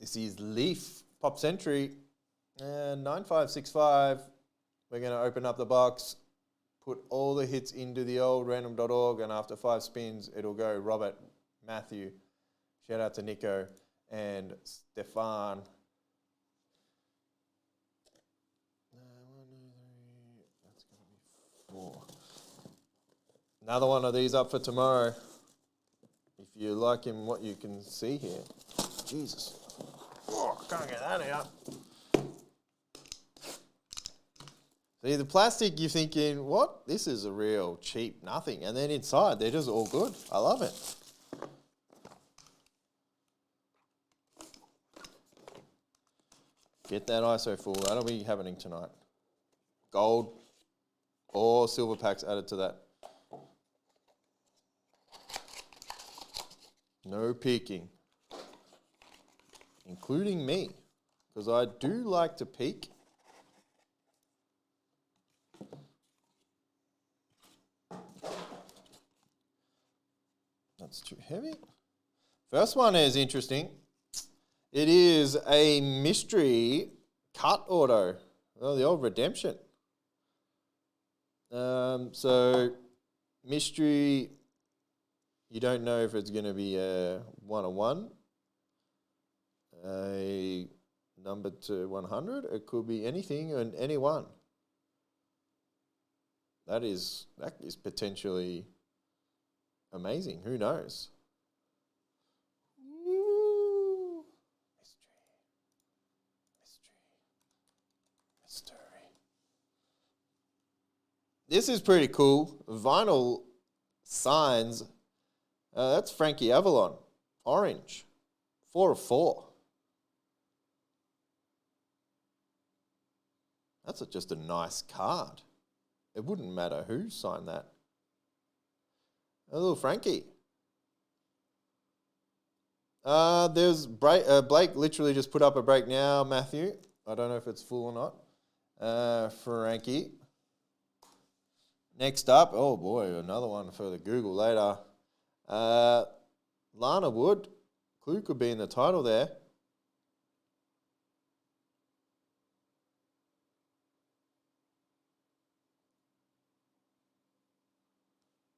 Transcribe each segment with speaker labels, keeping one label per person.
Speaker 1: This is Leaf Pop Century, 9565. We're going to open up the box, put all the hits into the old random.org, and after 5 spins, it'll go Robert, Matthew, shout out to Nico, and Stefan. That's going to be 4. Another one of these up for tomorrow. If you like him, what you can see here. Jesus. Oh, I can't get that out. See, the plastic, you're thinking, what? This is a real cheap nothing. And then inside, they're just all good. I love it. Get that ISO full. That'll be happening tonight. Gold or silver packs added to that. No peeking, including me, because I do like to peek. That's too heavy. First one is interesting. It is a mystery cut auto. Oh, the old redemption. So mystery. You don't know if it's going to be a 1-1, a number to 100. It could be anything and anyone. That is potentially amazing. Who knows? Ooh. Mystery. This is pretty cool. Vinyl signs. That's Frankie Avalon, orange, 4 of 4. That's just a nice card. It wouldn't matter who signed that. A little Frankie. There's Blake literally just put up a break now, Matthew. I don't know if it's full or not. Frankie. Next up, oh boy, another one for the Google later. Lana Wood, clue could be in the title there.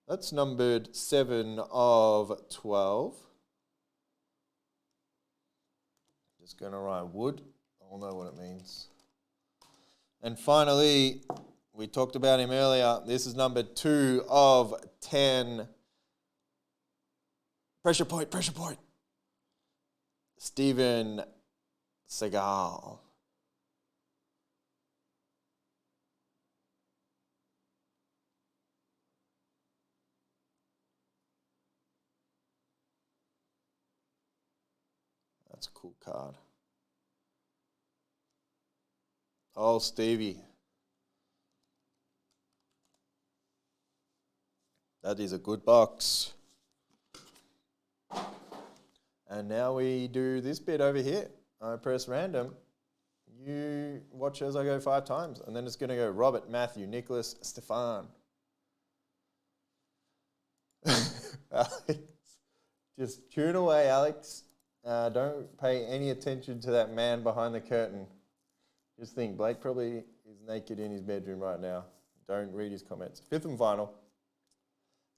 Speaker 1: That's numbered 7 of 12. Just going to write Wood. I'll know what it means. And finally, we talked about him earlier. This is number 2 of 10. Pressure point. Steven Seagal. That's a cool card. Oh, Stevie. That is a good box. And now we do this bit over here. I press random. You watch as I go 5 times. And then it's going to go Robert, Matthew, Nicholas, Stefan. Alex. Just tune away, Alex. Don't pay any attention to that man behind the curtain. Just think, Blake probably is naked in his bedroom right now. Don't read his comments. 5th and final.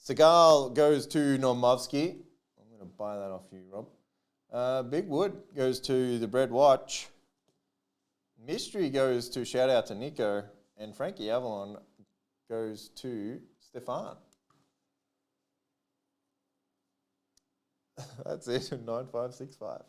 Speaker 1: Seagal goes to Normovsky. I'm going to buy that off you, Rob. Big Wood goes to the Bread Watch. Mystery goes to shout out to Nico. And Frankie Avalon goes to Stefan. That's it, 9565.